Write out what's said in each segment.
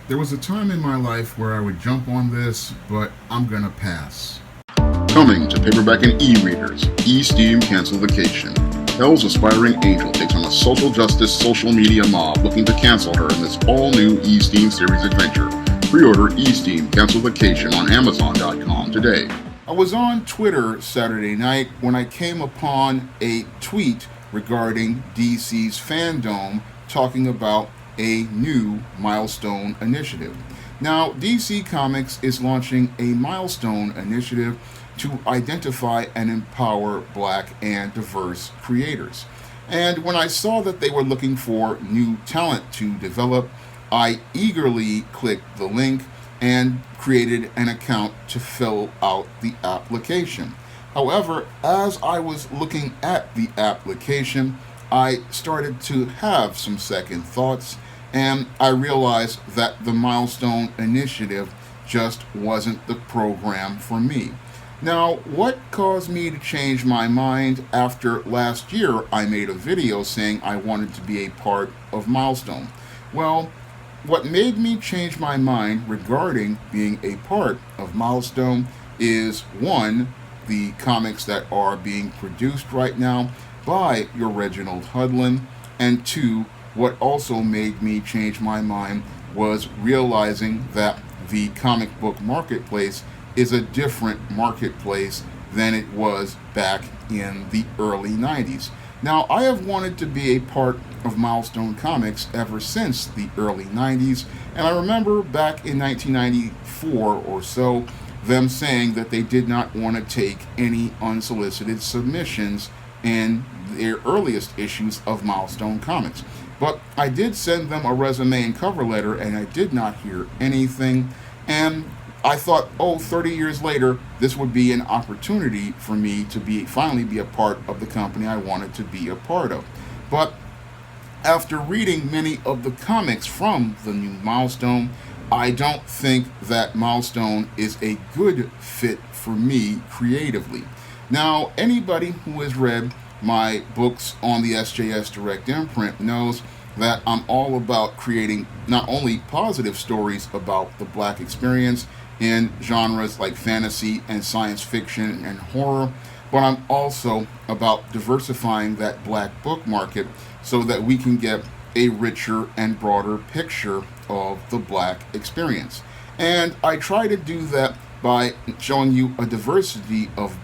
There was a time in my life where I would jump on this, but I'm gonna pass. Coming to paperback and e-readers, E-Steam Cancel Vacation. Hell's aspiring angel takes on a social justice social media mob looking to cancel her in this all-new E-Steam series adventure. Pre-order E-Steam Cancel Vacation on Amazon.com today. I was on Twitter Saturday night when I came upon a tweet regarding DC's fandom talking about a new Milestone initiative. Now, DC Comics is launching a Milestone initiative to identify and empower black and diverse creators. And when I saw that they were looking for new talent to develop, I eagerly clicked the link and created an account to fill out the application. However, as I was looking at the application, I started to have some second thoughts, and I realized that the Milestone Initiative just wasn't the program for me. Now, what caused me to change my mind after last year I made a video saying I wanted to be a part of Milestone? Well, what made me change my mind regarding being a part of Milestone is one, the comics that are being produced right now by your Reginald Hudlin, and two, what also made me change my mind was realizing that the comic book marketplace is a different marketplace than it was back in the early 90s. Now, I have wanted to be a part of Milestone Comics ever since the early 90s, and I remember back in 1994 or so, them saying that they did not want to take any unsolicited submissions in their earliest issues of Milestone Comics. But I did send them a resume and cover letter, and I did not hear anything, and I thought, 30 years later, this would be an opportunity for me to finally be a part of the company I wanted to be a part of. But after reading many of the comics from the new Milestone, I don't think that Milestone is a good fit for me creatively. Now, anybody who has read my books on the SJS Direct imprint knows that I'm all about creating not only positive stories about the black experience in genres like fantasy and science fiction and horror, but I'm also about diversifying that black book market so that we can get a richer and broader picture of the black experience. And I try to do that by showing you a diversity of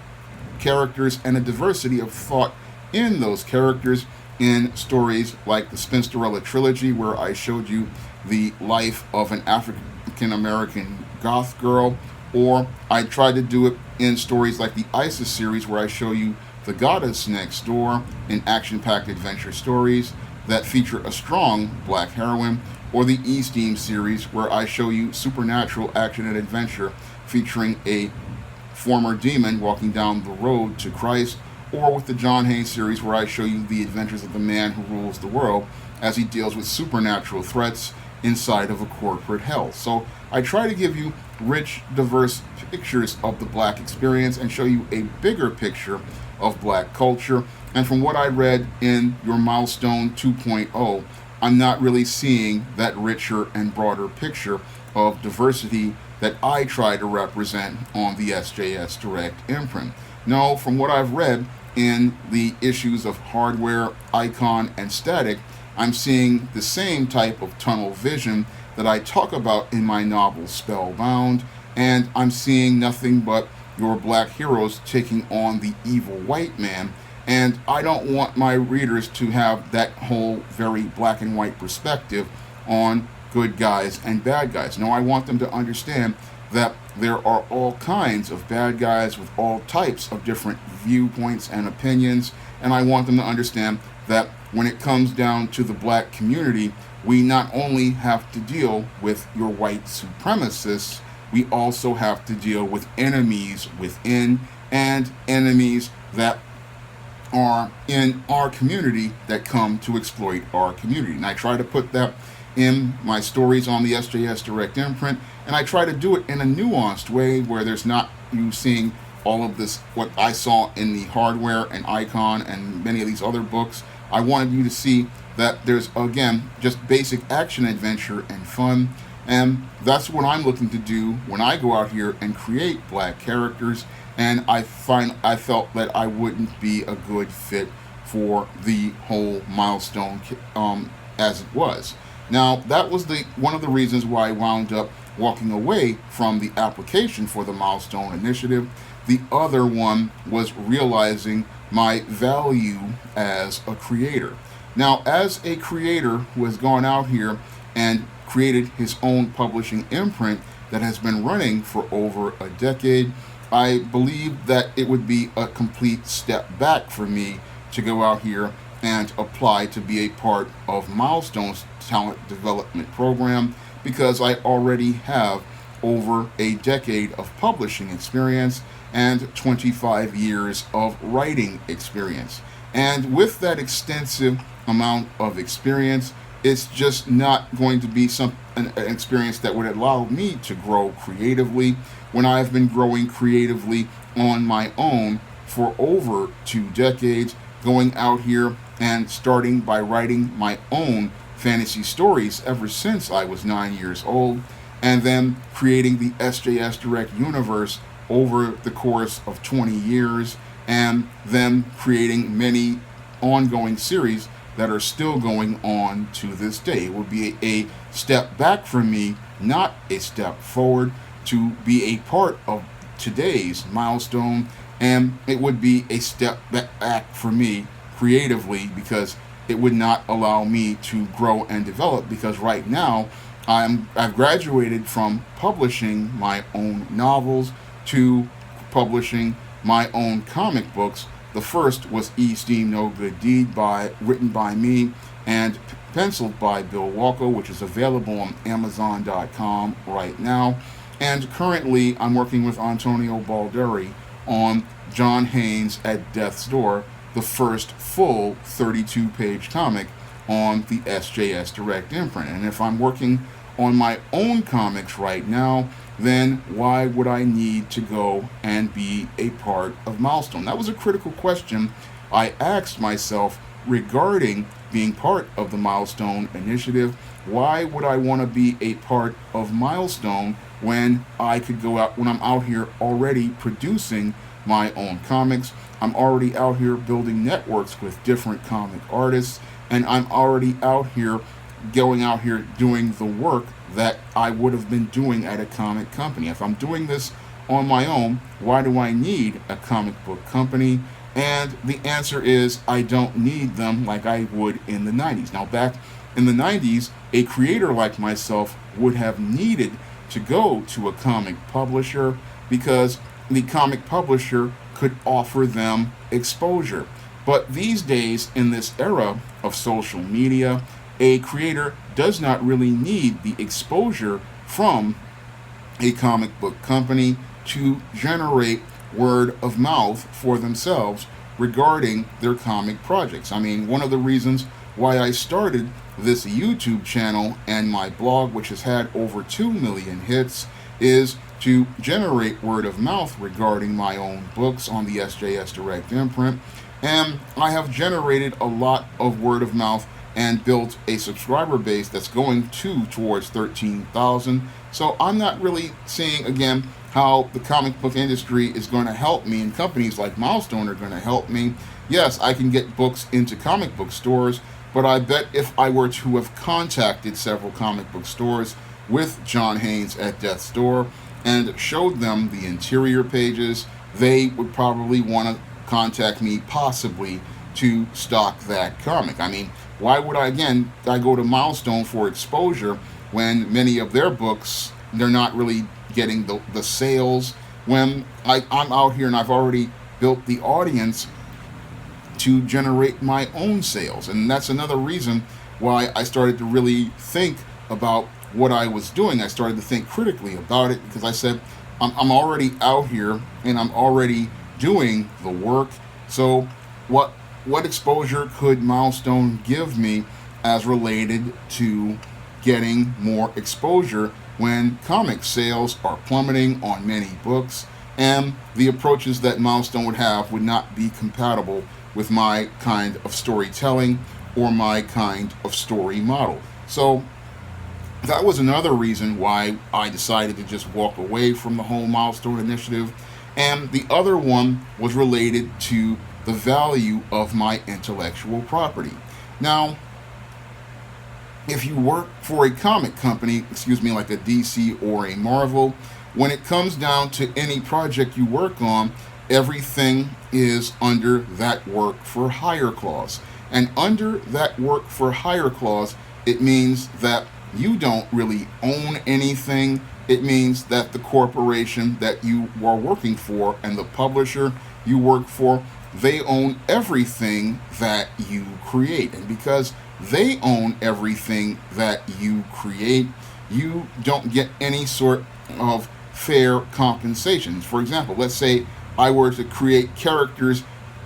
characters and a diversity of thought in those characters in stories like the Spinsterella trilogy, where I showed you the life of an African American goth girl, or I tried to do it in stories like the Isis series, where I show you the goddess next door in action-packed adventure stories that feature a strong black heroine, or the E-Steam series, where I show you supernatural action and adventure featuring a former demon walking down the road to Christ, or with the John Hayes series, where I show you the adventures of the man who rules the world as he deals with supernatural threats inside of a corporate hell. So I try to give you rich, diverse pictures of the black experience and show you a bigger picture of black culture. And from what I read in your Milestone 2.0, I'm not really seeing that richer and broader picture of diversity that I try to represent on the SJS Direct imprint. No, from what I've read in the issues of Hardware, Icon, and Static, I'm seeing the same type of tunnel vision that I talk about in my novel Spellbound, and I'm seeing nothing but your black heroes taking on the evil white man, and I don't want my readers to have that whole very black and white perspective on good guys and bad guys. No, I want them to understand that there are all kinds of bad guys with all types of different viewpoints and opinions, and I want them to understand that when it comes down to the black community, we not only have to deal with your white supremacists, we also have to deal with enemies within and enemies that are in our community that come to exploit our community. And I try to put that in my stories on the SJS Direct imprint, and I try to do it in a nuanced way where there's not you seeing all of this, what I saw in the Hardware and Icon and many of these other books. I wanted you to see that there's, again, just basic action, adventure, and fun, And that's what I'm looking to do when I go out here and create black characters. And I felt that I wouldn't be a good fit for the whole Milestone as it was. Now that was the one of the reasons why I wound up walking away from the application for the Milestone initiative. The other one was realizing my value as a creator. Now, as a creator who has gone out here and created his own publishing imprint that has been running for over a decade, I believe that it would be a complete step back for me to go out here and apply to be a part of Milestone's talent development program, because I already have over a decade of publishing experience and 25 years of writing experience. And with that extensive amount of experience, it's just not going to be an experience that would allow me to grow creatively when I've been growing creatively on my own for over 2 decades, going out here and starting by writing my own fantasy stories ever since I was 9 years old, and then creating the SJS Direct universe over the course of 20 years, and then creating many ongoing series that are still going on to this day. It would be a step back for me, not a step forward, to be a part of today's Milestone, and it would be a step back for me creatively, because it would not allow me to grow and develop, because right now I've graduated from publishing my own novels to publishing my own comic books. The first was Esteem No Good Deed, written by me and penciled by Bill Walker, which is available on Amazon.com right now. And currently I'm working with Antonio Balderi on John Haynes at Death's Door, the first full 32-page comic on the SJS Direct imprint. And if I'm working on my own comics right now, then why would I need to go and be a part of Milestone? That was a critical question I asked myself regarding being part of the Milestone initiative. Why would I want to be a part of Milestone when I could go out, when I'm out here already producing my own comics? I'm already out here building networks with different comic artists, and I'm already out here going out here doing the work that I would have been doing at a comic company. If I'm doing this on my own, why do I need a comic book company? And the answer is I don't need them like I would in the 90s. Now, back in the 90s, a creator like myself would have needed to go to a comic publisher, because the comic publisher could offer them exposure. But these days, in this era of social media, a creator does not really need the exposure from a comic book company to generate word of mouth for themselves regarding their comic projects. I mean, one of the reasons why I started this YouTube channel and my blog, which has had over 2 million hits, is to generate word of mouth regarding my own books on the SJS Direct imprint. And I have generated a lot of word of mouth and built a subscriber base that's going towards 13,000. So I'm not really seeing, again, how the comic book industry is going to help me, and companies like Milestone are going to help me. Yes, I can get books into comic book stores, but I bet if I were to have contacted several comic book stores with John Haynes at Death's Door and showed them the interior pages, they would probably want to contact me possibly to stock that comic. I mean, why would I go to Milestone for exposure when many of their books, they're not really getting the sales, when I'm out here and I've already built the audience to generate my own sales. And that's another reason why I started to really think about what I was doing. I started to think critically about it, because I said, I'm already out here and I'm already doing the work. So what exposure could Milestone give me as related to getting more exposure when comic sales are plummeting on many books, and the approaches that Milestone would have would not be compatible with my kind of storytelling or my kind of story model? So that was another reason why I decided to just walk away from the whole Milestone initiative. And the other one was related to the value of my intellectual property. Now, if you work for a comic company, like a DC or a Marvel, when it comes down to any project you work on, everything is under that work for hire clause. And under that work for hire clause, it means that you don't really own anything. It means that the corporation that you are working for and the publisher you work for, they own everything that you create. And because they own everything that you create, you don't get any sort of fair compensation. For example, let's say I were to create characters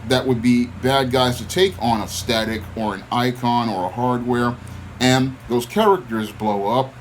that would be bad guys to take on a static or an icon or a hardware, and those characters blow up.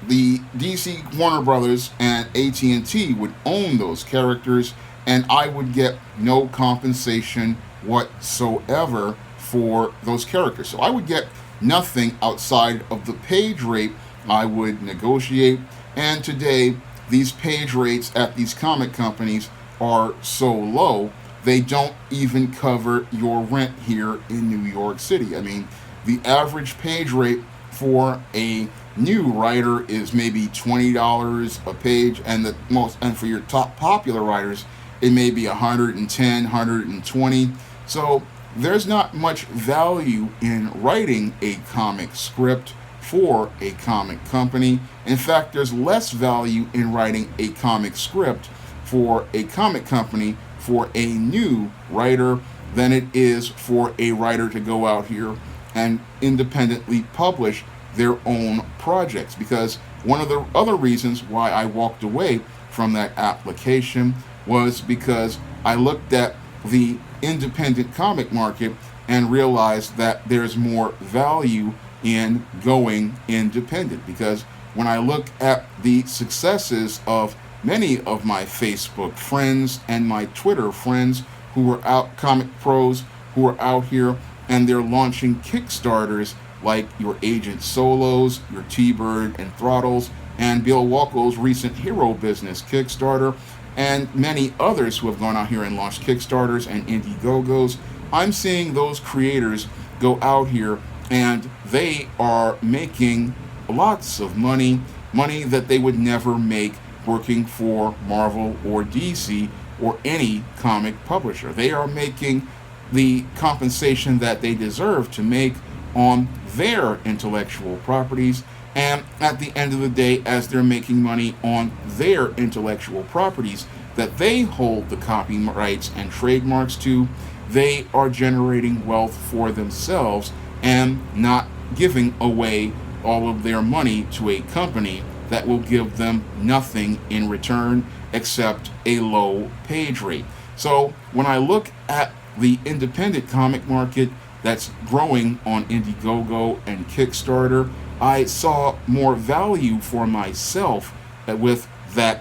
The DC, Warner Brothers, and AT&T would own those characters, and I would get no compensation whatsoever for those characters. So I would get nothing outside of the page rate I would negotiate. And today, these page rates at these comic companies are so low, they don't even cover your rent here in New York City. I mean, the average page rate for a new writer is maybe $20 a page, and for your top popular writers, it may be $110, $120. So there's not much value in writing a comic script for a comic company. In fact, there's less value in writing a comic script for a comic company for a new writer than it is for a writer to go out here and independently publish their own projects. Because one of the other reasons why I walked away from that application was because I looked at the independent comic market and realized that there's more value in going independent. Because when I look at the successes of many of my Facebook friends and my Twitter friends who are out, comic pros who are out here, and they're launching Kickstarters like your Agent Solos, your T-Bird and Throttles, and Bill Walko's recent Hero Business Kickstarter, and many others who have gone out here and launched Kickstarters and Indiegogos. I'm seeing those creators go out here and they are making lots of money that they would never make working for Marvel or DC or any comic publisher. They are making the compensation that they deserve to make on their intellectual properties. And at the end of the day, as they're making money on their intellectual properties that they hold the copyrights and trademarks to, they are generating wealth for themselves and not giving away all of their money to a company that will give them nothing in return except a low page rate. So when I look at the independent comic market that's growing on Indiegogo and Kickstarter, I saw more value for myself with that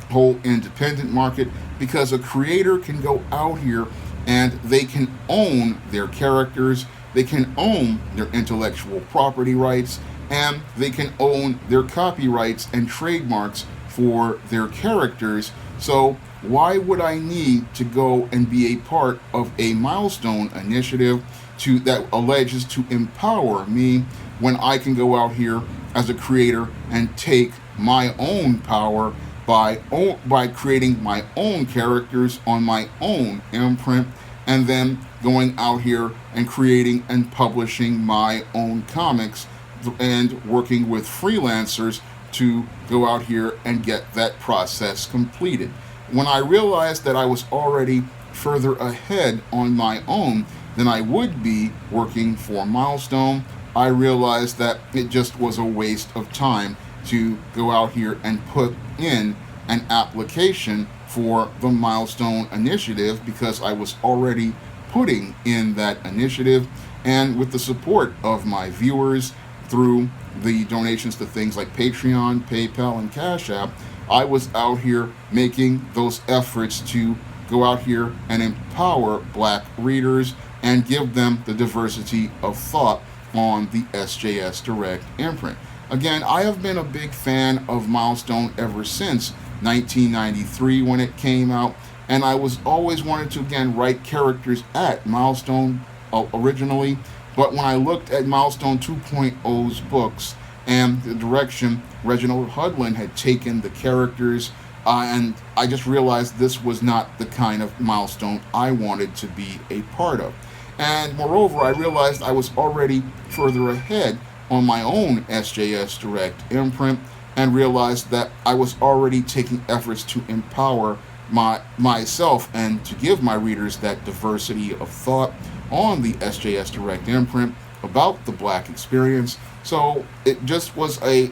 whole independent market, because a creator can go out here and they can own their characters, they can own their intellectual property rights, and they can own their copyrights and trademarks for their characters. So why would I need to go and be a part of a Milestone initiative that alleges to empower me when I can go out here as a creator and take my own power by creating my own characters on my own imprint, and then going out here and creating and publishing my own comics and working with freelancers to go out here and get that process completed. When I realized that I was already further ahead on my own than I would be working for Milestone, I realized that it just was a waste of time to go out here and put in an application for the Milestone initiative, because I was already putting in that initiative, and with the support of my viewers through the donations to things like Patreon, PayPal, and Cash App, I was out here making those efforts to go out here and empower black readers and give them the diversity of thought on the SJS Direct imprint. Again, I have been a big fan of Milestone ever since 1993 when it came out, and I was always wanted to again write characters at Milestone originally. But when I looked at Milestone 2.0's books and the direction Reginald Hudlin had taken the characters, and I just realized this was not the kind of Milestone I wanted to be a part of. And moreover, I realized I was already further ahead on my own SJS Direct imprint, and realized that I was already taking efforts to empower myself and to give my readers that diversity of thought on the SJS Direct imprint about the Black experience. So it just was I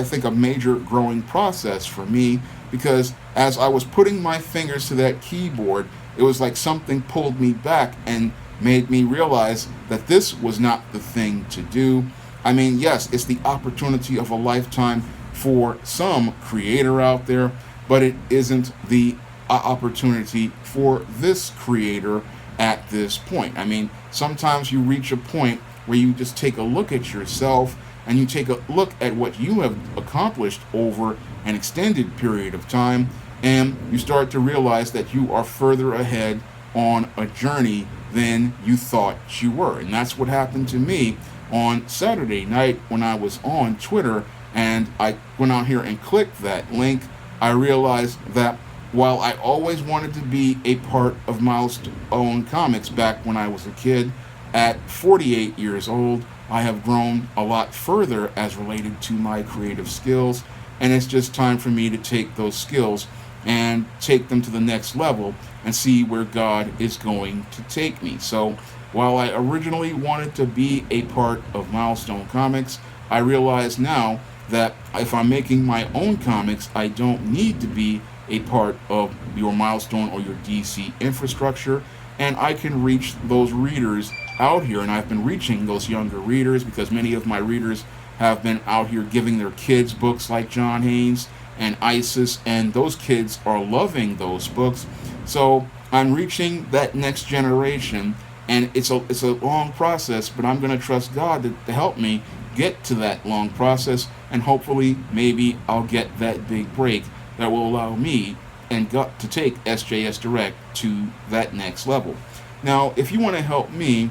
think a major growing process for me, because as I was putting my fingers to that keyboard, it was like something pulled me back and made me realize that this was not the thing to do. I mean, yes, it's the opportunity of a lifetime for some creator out there, but it isn't the opportunity for this creator at this point. I mean, sometimes you reach a point where you just take a look at yourself and you take a look at what you have accomplished over an extended period of time, and you start to realize that you are further ahead on a journey than you thought you were. And that's what happened to me on Saturday night when I was on Twitter and I went out here and clicked that link. I realized that while I always wanted to be a part of Milestone Comics back when I was a kid, at 48 years old, I have grown a lot further as related to my creative skills, and it's just time for me to take those skills and take them to the next level and see where God is going to take me. So while I originally wanted to be a part of Milestone Comics, I realize now that if I'm making my own comics, I don't need to be a part of your Milestone or your DC infrastructure, and I can reach those readers out here. And I've been reaching those younger readers because many of my readers have been out here giving their kids books like John Haynes and Isis, and those kids are loving those books. So I'm reaching that next generation, and it's a long process, but I'm going to trust God to help me get to that long process, and hopefully maybe I'll get that big break that will allow me and God to take SJS Direct to that next level. Now, if you want to help me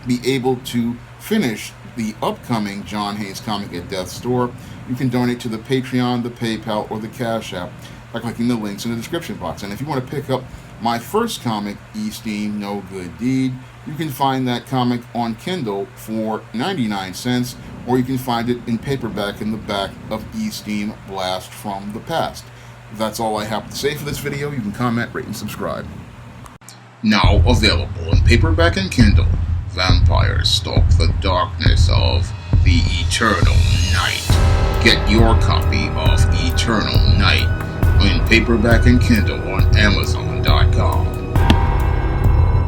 be able to finish the upcoming John Haynes comic at Death's Door, you can donate to the Patreon, the PayPal, or the Cash App by clicking the links in the description box. And if you want to pick up my first comic, Esteem No Good Deed, you can find that comic on Kindle for 99 cents, or you can find it in paperback in the back of Esteem Blast from the Past. That's all I have to say for this video. You can comment, rate, and subscribe. Now available in paperback and Kindle, Vampires Stalk the Darkness of the Eternal Night. Get your copy of Eternal Night in paperback and Kindle on Amazon.